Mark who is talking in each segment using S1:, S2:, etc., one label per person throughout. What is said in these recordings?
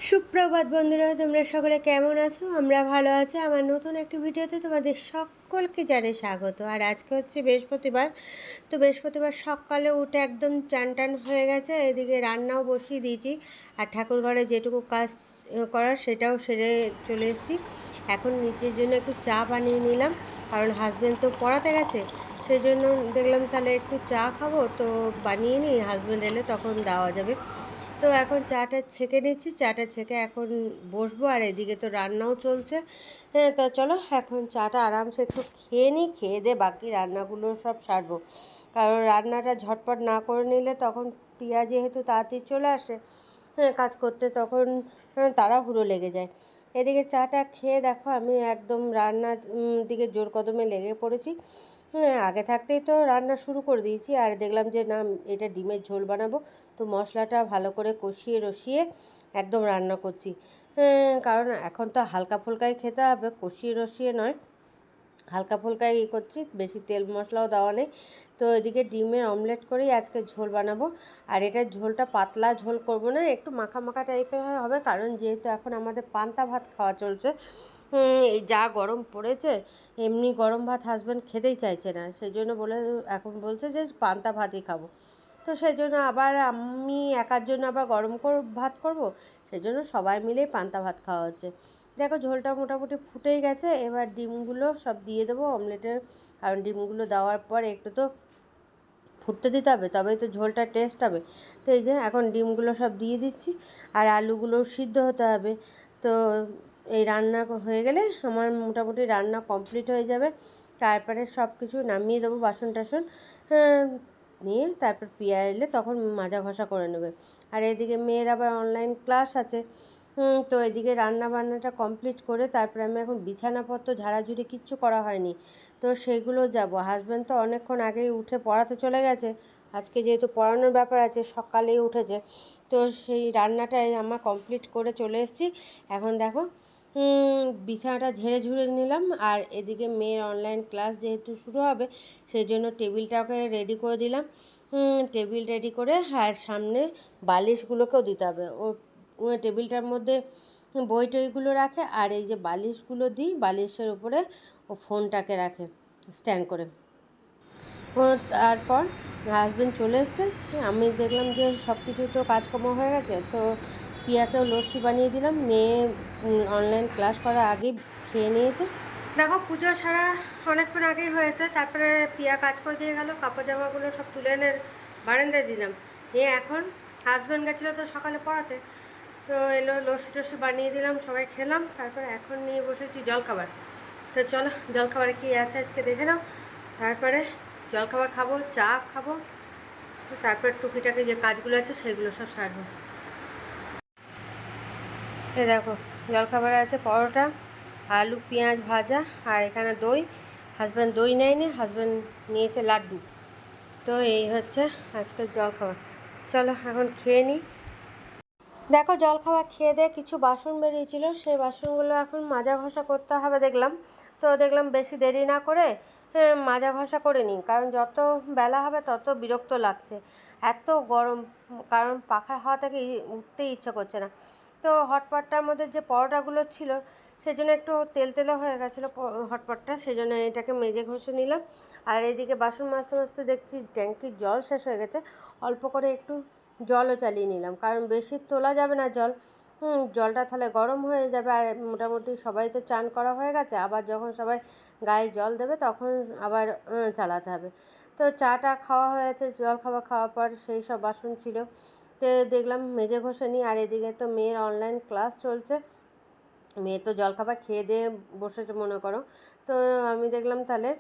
S1: সুপ্রভাত বন্ধুরা, তোমরা সকলে কেমন আছো? আমরা ভালো আছি। আমার নতুন একটি ভিডিওতে তোমাদের সকলকে জানাই স্বাগত। আর আজকে হচ্ছে বৃহস্পতিবার। তো বৃহস্পতিবার সকালে উঠে একদম চান টান হয়ে গেছে, এদিকে রান্নাও বসিয়ে দিয়েছি। আর ঠাকুর ঘরে যেটুকু কাজ করার সেটাও সেরে চলে এসেছি। এখন নিজের জন্য একটু চা বানিয়ে নিলাম, কারণ হাজব্যান্ড তো পড়াতে গেছে। সেই জন্য দেখলাম তাহলে একটু চা খাবো, তো বানিয়ে নিই, হাজব্যান্ড এলে তখন দেওয়া যাবে। তো এখন চাটা ছেঁকে নিচ্ছি, চাটা ছেঁকে এখন বসবো। আর এদিকে তো রান্নাও চলছে। হ্যাঁ, তা চলো এখন চাটা আরামসে একটু খেয়ে নিই, খেয়ে দিয়ে বাকি রান্নাগুলো সব সারবো। কারণ রান্নাটা ঝটপট না করে নিলে তখন প্রিয়া যেহেতু তাড়াতাড়ি চলে আসে হ্যাঁ কাজ করতে, তখন তাড়াহুড়ো লেগে যায়। এদিকে চাটা খেয়ে দেখো আমি একদম রান্নার দিকে জোর কদমে লেগে পড়েছি। হ্যাঁ, আগে থাকতেই তো রান্না শুরু করে দিয়েছি। আর দেখলাম যে না, এটা ডিমের ঝোল বানাবো, তো মশলাটা ভালো করে কষিয়ে রসিয়ে একদম রান্না করছি। কারণ এখন তো হালকা ফুলকাই খেতে হবে, কষিয়ে রসিয়ে নয়, হালকা ফুলকাই করছি, বেশি তেল মশলাও দেওয়া নেই। তো এদিকে ডিমের অমলেট করেই আজকে ঝোল বানাবো। আর এটার ঝোলটা পাতলা ঝোল করব না, একটু মাখা মাখা টাইপের হবে, কারণ যেহেতু এখন আমাদের পান্তা ভাত খাওয়া চলছে। এই যা গরম পড়েছে, এমনি গরম ভাত হাজব্যান্ড খেতেই চাইছে না, সেই জন্য এখন বলছে যে পান্তা ভাতই খাবো। তো সেই জন্য আবার আমি একার জন্য আবার গরম ভাত করব, সেই জন্য সবাই মিলেই পান্তা ভাত খাওয়া হচ্ছে। দেখো ঝোলটা মোটামুটি ফুটেই গেছে, এবার ডিমগুলো সব দিয়ে দেবো অমলেটের, কারণ ডিমগুলো দেওয়ার পর একটু তো ফুটতে দিতে হবে, তবেই তো ঝোলটা টেস্ট হবে। তো এই যে এখন ডিমগুলো সব দিয়ে দিচ্ছি, আর আলুগুলোও সিদ্ধ হতে হবে। তো এই রান্না হয়ে গেলে আমার মোটামুটি রান্না কমপ্লিট হয়ে যাবে। তারপরে সব কিছু নামিয়ে দেবো, বাসন টাসন নিয়ে তারপর পিয়া এলে তখন মাজা ঘষা করে নেবে। আর এদিকে মেয়ের আবার অনলাইন ক্লাস আছে। তো এদিকে রান্না বান্নাটা কমপ্লিট করে তারপরে আমি এখন বিছানাপত্র ঝাড়াঝুড়ি কিচ্ছু করা হয়নি, তো সেইগুলো যাব। হাজব্যান্ড তো অনেকক্ষণ আগেই উঠে পড়াতে চলে গেছে, আজকে যেহেতু পড়ানোর ব্যাপার আছে সকালেই উঠেছে। তো সেই রান্নাটাই আমার কমপ্লিট করে চলে এসেছি। এখন দেখো বিছানাটা ঝেড়ে ঝুড়ে নিলাম। আর এদিকে মেয়ের অনলাইন ক্লাস যেহেতু শুরু হবে, সেই জন্য টেবিলটাকে রেডি করে দিলাম। টেবিল রেডি করে আর সামনে বালিশগুলোকেও দিতে হবে। ও টেবিলটার মধ্যে বই টইগুলো রাখে, আর এই যে বালিশগুলো দিই, বালিশের উপরে ও ফোনটাকে রাখে স্ট্যান্ড করে। ও তারপর হাজব্যান্ড চলে এসছে, আমি দেখলাম যে সব কিছু তো কাজকর্ম হয়ে গেছে, তো পিয়াকেও লস্যি বানিয়ে দিলাম। মেয়ে অনলাইন ক্লাস করার আগেই খেয়ে নিয়েছে। দেখো পুজো সারা অনেকক্ষণ আগেই হয়েছে, তারপরে পিয়া কাজ করে দিয়ে গেল, কাপড় জামাগুলো সব তুলে এনে বারান্দায় দিলাম। এখন হাজব্যান্ড গেছিলো তো সকালে পড়াতে, তো এলো লস্যি টস্যি বানিয়ে দিলাম, সবাই খেলাম। তারপরে এখন নিয়ে বসেছি জলখাবার। তো চলো জলখাবারে কী আছে আজকে দেখে নাও। তারপরে জলখাবার খাবো, চা খাবো, তারপর টুকিটাকি যে কাজগুলো আছে সেগুলো সব সারবো। এই দেখো জলখাবারে আছে পরোটা, আলু পেঁয়াজ ভাজা, আর এখানে দই। হাজব্যান্ড দই নেয়নি, হাজব্যান্ড নিয়েছে লাড্ডু। তো এই হচ্ছে আজকের জলখাবার। চলো এখন খেয়ে নিই। দেখো জলখাবার খেয়ে দিয়ে কিছু বাসন বেরিয়েছিল, সেই বাসনগুলো এখন মাজা ঘষা করতে হবে দেখলাম। তো দেখলাম বেশি দেরি না করে মাজা ঘষা করে নিই, কারণ যত বেলা হবে তত বিরক্ত লাগছে, এত গরম। কারণ পাখার হাওয়া থেকে উঠতেই ইচ্ছা করছে না। তো হটপটটার মধ্যে যে পরোটাগুলো ছিল সেই জন্য একটু তেল তেলে হয়ে গেছিলো হটপটটা, সেই জন্য এটাকে মেজে ঘষে নিলাম। আর এইদিকে বাসন মাজতে মাজতে দেখছি ট্যাঙ্কির জল শেষ হয়ে গেছে, অল্প করে একটু জলও চালিয়ে নিলাম, কারণ বেশি তোলা যাবে না জল। জলটা তাহলে গরম হয়ে যাবে। আর মোটামুটি সবাই তো চান করা হয়ে গেছে, আবার যখন সবাই গায়ে জল দেবে তখন আবার চালাতে হবে। তো চাটা খাওয়া হয়েছে, জল খাওয়ার পর সেই সব বাসন ছিল, তো দেখলাম মেজে ঘষে নিই। আর এদিকে তো মেয়ের অনলাইন ক্লাস চলছে, মেয়ে তো জলখাবার খেয়ে দিয়ে বসেছে মনে করো। তো আমি দেখলাম তাহলে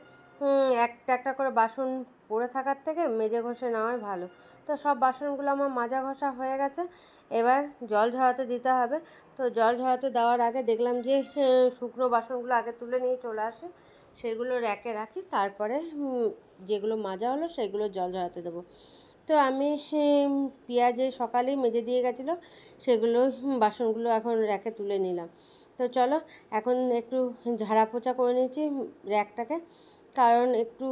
S1: একটা একটা করে বাসন পড়ে থাকার থেকে মেজে ঘষে নেওয়াই ভালো। তো সব বাসনগুলো আমার মাজা ঘষা হয়ে গেছে, এবার জল ঝরাতে দিতে হবে। তো জল ঝরাতে দেওয়ার আগে দেখলাম যে শুকনো বাসনগুলো আগে তুলে নিয়ে চলে আসে, সেগুলো র্যাকে রাখি, তারপরে যেগুলো মাজা হলো সেগুলো জল ঝরাতে দেবো। তো আমি পেঁয়াজে সকালেই মেজে দিয়ে গেছিলো, সেগুলো বাসনগুলো এখন র্যাকে তুলে নিলাম। তো চলো এখন একটু ঝাড়া পোছা করে নিয়েছি র্যাকটাকে, কারণ একটু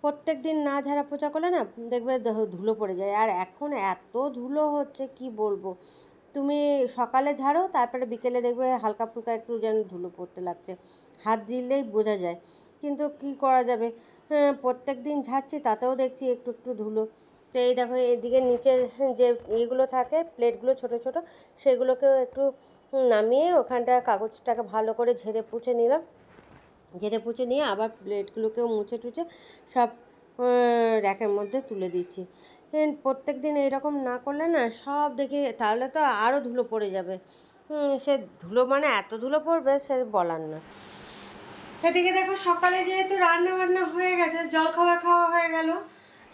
S1: প্রত্যেক দিন না ঝাড়া পোছা করলে না দেখবে ধুলো পড়ে যায়। আর এখন এত ধুলো হচ্ছে কি বলবো, তুমি সকালে ঝাড়ো, তারপরে বিকেলে দেখবে হালকা ফুলকা একটু যেন ধুলো পড়তে লাগছে, হাত দিলেই বোঝা যায়। কিন্তু কি করা যাবে, প্রত্যেক দিন ঝাড়ছি তাতেও দেখছি একটু একটু ধুলো। তো এই দেখো এদিকে নিচে যে ইয়েগুলো থাকে প্লেটগুলো ছোট ছোট, সেগুলোকেও একটু নামিয়ে ওখানটা কাগজটাকে ভালো করে ঝেড়ে পুছে নিলাম। ঝেড়ে পুছে নিয়ে আবার প্লেটগুলোকেও মুছে টুছে সব র্যাকের মধ্যে তুলে দিচ্ছি। প্রত্যেক দিন এইরকম না করলে না সব দেখি, তাহলে তো আরও ধুলো পড়ে যাবে। সে ধুলো মানে এত ধুলো পড়বে সে বলার না। এদিকে দেখো সকালে যেহেতু রান্না বান্না হয়ে গেছে, জলখাবার খাওয়া হয়ে গেল,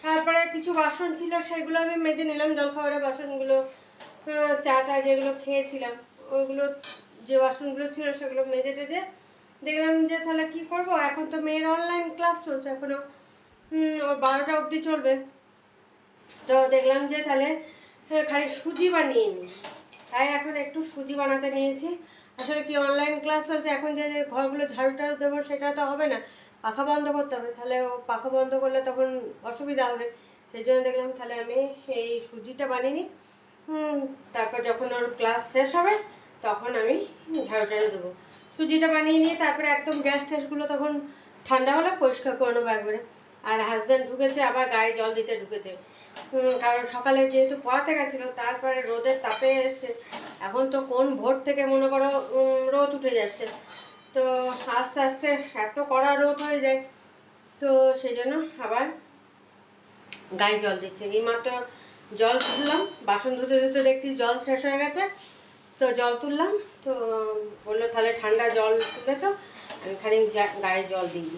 S1: তারপরে কিছু বাসন ছিল সেগুলো আমি মেজে নিলাম। জলখাবারের বাসনগুলো, চাটা যেগুলো খেয়েছিলাম ওইগুলো, যে বাসনগুলো ছিল সেগুলো মেজে টেজে দেখলাম যে তাহলে কী করবো, এখন তো মেয়ের অনলাইন ক্লাস চলছে, এখনও ওর 12টা অবধি চলবে। তো দেখলাম যে তাহলে খালি সুজি বানিয়ে নিই, তাই এখন একটু সুজি বানাতে নিয়েছি। আসলে কি অনলাইন ক্লাস চলছে, এখন যে ঘরগুলো ঝাড়ু টাড়ু দেবো সেটা তো হবে না, পাখা বন্ধ করতে হবে, তাহলে ও পাখা বন্ধ করলে তখন অসুবিধা হবে। সেই জন্য দেখলাম তাহলে আমি এই সুজিটা বানিয়ে নিই, তারপর যখন ওর ক্লাস শেষ হবে তখন আমি ঝাড়ু টাড়ু দেবো। সুজিটা বানিয়ে নিয়ে তারপরে একদম গ্যাস ট্যাসগুলো তখন ঠান্ডা হলে পরিষ্কার করে নেবো একবারে। আর হাজব্যান্ড ঢুকেছে, আবার গায়ে জল দিতে ঢুকেছে, কারণ সকালে যেহেতু পড়াতে গেছিলো, তারপরে রোদের তাপে এসছে। এখন তো কোন ভোর থেকে মনে করো রোদ উঠে যাচ্ছে, তো আস্তে আস্তে এত কড়া রোদ হয়ে যায়, তো সেই জন্য আবার গায়ে জল দিচ্ছে। এইমাত্র জল তুললাম, বাসন ধুতে ধুতে দেখছি জল শেষ হয়ে গেছে, তো জল তুললাম। তো বললো তাহলে ঠান্ডা জল তুলেছ, আমি খানিক গায়ে জল দিই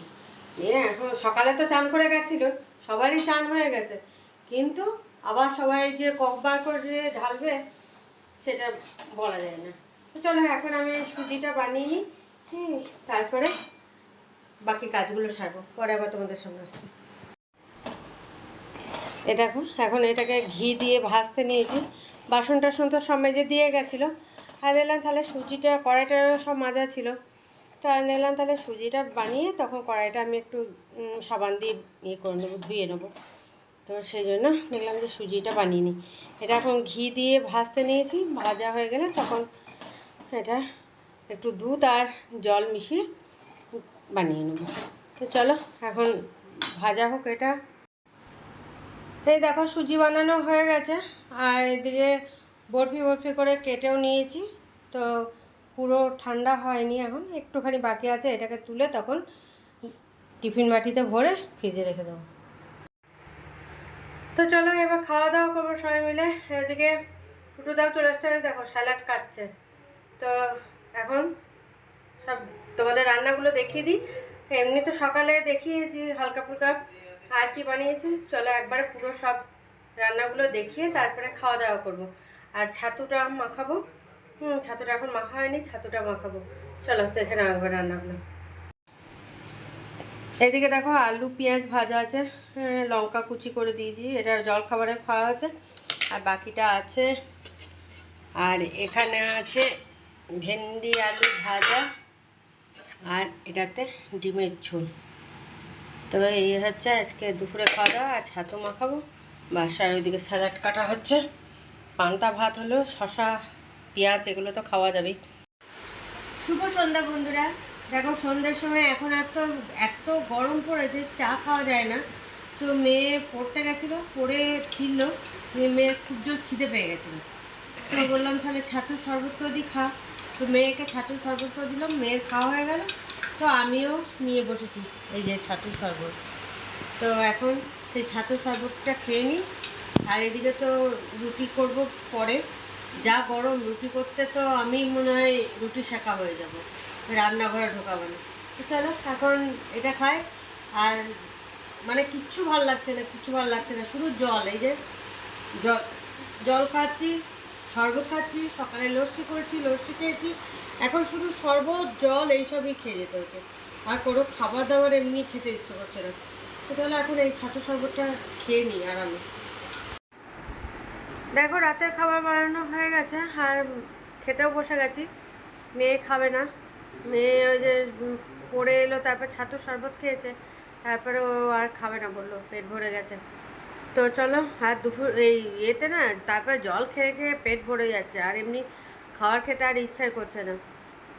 S1: নিয়ে। এখন সকালে তো চান করে গেছিলো, সবারই চান হয়ে গেছে, কিন্তু আবার সবাই যে ককবার করে ঢালবে সেটা বলা যায় না। তো চলো এখন আমি সুজিটা বানিয়ে নিই, তারপরে বাকি কাজগুলো সারবো, পরে আবার তোমাদের সামনে আসছি। এ দেখো এখন এটাকে ঘি দিয়ে ভাজতে নিয়েছি, বাসন টাসন তো সব মেজে দিয়ে গেছিলো। আর দিলাম তাহলে সুজিটা, কড়াইটারও সব মাজা ছিল, তো আমি দিলাম তাহলে সুজিটা বানিয়ে তখন কড়াইটা আমি একটু সাবান দিয়ে ইয়ে করে নেবো, ধুয়ে নেবো। তো সেই জন্য দেখলাম যে সুজিটা বানিয়ে নিই। এটা এখন ঘি দিয়ে ভাজতে নিয়েছি, ভাজা হয়ে গেলে তখন এটা একটু দুধ আর জল মিশিয়ে বানিয়ে নেবো। তো চলো এখন ভাজা হোক এটা। এই দেখো সুজি বানানো হয়ে গেছে, আর এদিকে বরফি বরফি করে কেটেও নিয়েছি। তো পুরো ঠান্ডা হয়নি, এখন একটুখানি বাকি আছে, এটাকে তুলে তখন টিফিন বাটিতে ভরে ফ্রিজে রেখে দেবো। তো চলো এবার খাওয়া দাওয়া করবো সবাই মিলে। এদিকে টুটুদাও চলে এসছে, দেখো স্যালাড কাটছে। তো এখন সব তোমাদের রান্নাগুলো দেখিয়ে দিই। এমনি তো সকালে দেখিয়েছি হালকা ফুলকা, আর কি বানিয়েছি চলো একবারে পুরো সব রান্নাগুলো দেখিয়ে তারপরে খাওয়া দাওয়া করবো। আর ছাতুটা মাখাবো, ছাতুটা এখন মাখা হয়নি, ছাতুটা মাখাবো। চলো দেখে নাও একবার রান্নাগুলো। এদিকে দেখো আলু পেঁয়াজ ভাজা আছে, লঙ্কা কুচি করে দিয়েছি, এটা জলখাবারে খাওয়া হচ্ছে। আর বাকিটা আছে, আর এখানে আছে ভেন্ডি আলু ভাজা, আর এটাতে ডিমের ঝোল। তবে এই হচ্ছে আজকে দুপুরে খাওয়া দাওয়া। আর ছাতু মাখাবো বাস, আর ওইদিকে স্যালাড কাটা হচ্ছে, পান্তা ভাত হলো, শশা পেঁয়াজ এগুলো তো খাওয়া যাবেই। শুভ সন্ধ্যা বন্ধুরা। দেখো সন্ধ্যের সময় এখন এত গরম পড়েছে, চা খাওয়া যায় না। তো মেয়ে পড়তে গেছিলো, পড়ে ফিরলো, মেয়ের খুব জোর খিদে পেয়ে গেছিলো। তো বললাম তাহলে ছাতুর শরবত করে দিই, খা। তো মেয়েকে ছাতুর শরবত করে দিলাম, মেয়ের খাওয়া হয়ে গেল। তো আমিও নিয়ে বসেছি এই যে ছাতুর শরবত। তো এখন সেই ছাতুর শরবতটা খেয়ে নিই। আর এদিকে তো রুটি করব পরে, যা গরম, রুটি করতে তো আমি মনে হয় রুটি শেখা হয়ে যাব, রান্নাঘরে ঢোকাবো না। তো চলো এখন এটা খাই। আর মানে কিচ্ছু ভাল লাগছে না, কিচ্ছু ভাল লাগছে না, শুধু জল, এই যে জল জল খাচ্ছি, শরবত খাচ্ছি, সকালে লস্যি করেছি, লস্যি খেয়েছি, এখন শুধু শরবত জল এইসবই খেয়ে যেতে হচ্ছে। আর কোনো খাবার দাবার এমনি খেতে ইচ্ছে করছে না। তো তাহলে এখন এই ছাতু শরবতটা খেয়ে নিই আরামে। দেখো রাতের খাবার বানানো হয়ে গেছে, আর খেতেও বসে গেছি। মেয়ে খাবে না, মেয়ে ওই যে পড়ে এলো, তারপর ছাতুর শরবত খেয়েছে, তারপরে ও আর খাবে না, বললো পেট ভরে গেছে। তো চলো, আর দুপুর এই ইয়েতে না তারপরে জল খেয়ে খেয়ে পেট ভরে যাচ্ছে, আর এমনি খাবার খেতে আর ইচ্ছাই করছে না।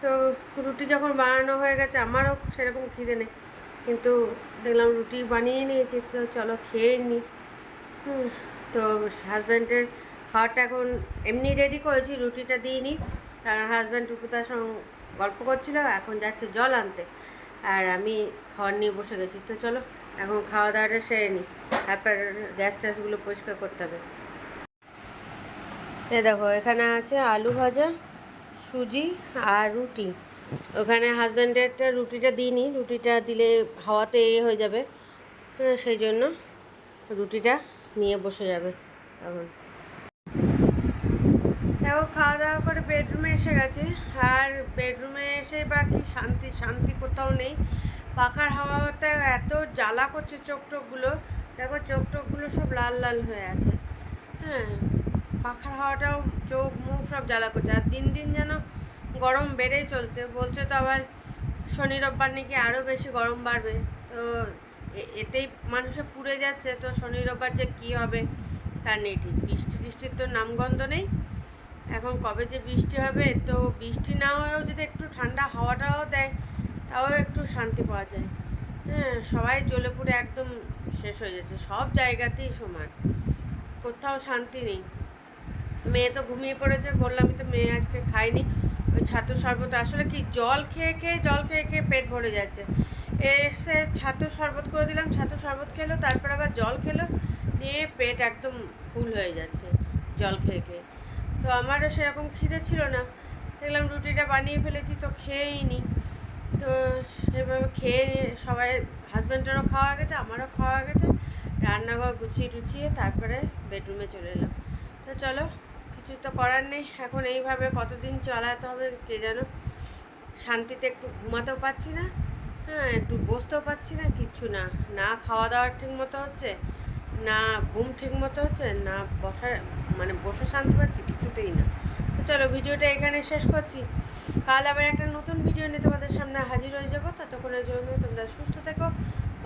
S1: তো রুটি যখন বানানো হয়ে গেছে, আমারও সেরকম খিদে নেই, কিন্তু দেখলাম রুটি বানিয়ে নিয়েছি, তো চলো খেয়ে নিই। তো হাজব্যান্ডের খাওয়াটা এখন এমনি রেডি করেছি, রুটিটা দিইনি, কারণ হাজব্যান্ড টুকুতার সঙ্গে গল্প করছিল, এখন যাচ্ছে জল আনতে, আর আমি খাওয়ার নিয়ে বসে গেছি। তো চলো এখন খাওয়া দাওয়াটা সেরে নিই, তারপর গ্যাস ট্যাসগুলো পরিষ্কার করতে হবে। এ দেখো, এখানে আছে আলু ভাজা, সুজি আর রুটি। ওখানে হাজব্যান্ডেরটা রুটিটা দিইনি, রুটিটা দিলে হাওয়াতে হয়ে যাবে, সেই জন্য রুটিটা নিয়ে বসে যাবে তখন। দেখো, খাওয়া দাওয়া করে বেডরুমে এসে গেছে, আর বেডরুমে এসে বা কি শান্তি, শান্তি কোথাও নেই। পাখার হাওয়াতে এত জ্বালা করছে চোখ টোকগুলো, দেখো চোখ টোকগুলো সব লাল লাল হয়ে আছে। হ্যাঁ, পাখার হাওয়াটাও চোখ মুখ সব জ্বালা করছে, আর দিন দিন যেন গরম বেড়েই চলছে। বলছে তো আবার শনি রোববার নাকি আরও বেশি গরম বাড়বে, তো এতেই মানুষে পুড়ে যাচ্ছে। তো শনি রোববার যে কী হবে তার নেই ঠিক, বৃষ্টি টিষ্টির তো নামগন্ধ নেই। এখন কবে যে বৃষ্টি হবে, তো বৃষ্টি না হয়েও যদি একটু ঠান্ডা হাওয়াটাও দেয়, তাও একটু শান্তি পাওয়া যায়। হ্যাঁ, সবাই জ্বলে পুড়ে একদম শেষ হয়ে যাচ্ছে, সব জায়গাতেই সমান, কোথাও শান্তি নেই। মেয়ে তো ঘুমিয়ে পড়েছে, বললামই তো মেয়ে আজকে খায়নি ওই ছাতু শরবত। আসলে কি, জল খেয়ে খেয়ে পেট ভরে যাচ্ছে। এসে ছাতু শরবত করে দিলাম, ছাতু শরবত খেলো, তারপর আবার জল খেলো, নিয়ে পেট একদম ফুল হয়ে যাচ্ছে জল খেয়ে খেয়ে। তো আমারও সেরকম খিদে ছিল না, দেখলাম রুটিটা বানিয়ে ফেলেছি, তো খেয়েই নি। তো সেভাবে খেয়ে সবাই, হাজব্যান্ডেরও খাওয়া গেছে, আমারও খাওয়া গেছে, রান্নাঘর গুছিয়ে টুছিয়ে তারপরে বেডরুমে চলে এলাম। তো চলো, কিছু তো করার নেই, এখন এইভাবে কতদিন চালাতে হবে কে জানো। শান্তিতে একটু ঘুমাতেও পাচ্ছি না, হ্যাঁ একটু বসতেও পাচ্ছি না, কিচ্ছু না, না খাওয়া দাওয়া ঠিক মতো হচ্ছে, না ঘুম ঠিক মতো হচ্ছে, না বসার মানে বসে শান্তি পাচ্ছি, কিছুতেই না। তো চলো, ভিডিওটা এখানে শেষ করছি, কাল আবার একটা নতুন ভিডিও নিয়ে তোমাদের সামনে হাজির হয়ে যাবো। ততক্ষণের জন্য তোমরা সুস্থ থেকো,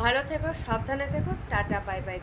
S1: ভালো থেকো, সাবধানে থেকো, টাটা, বাই বাই।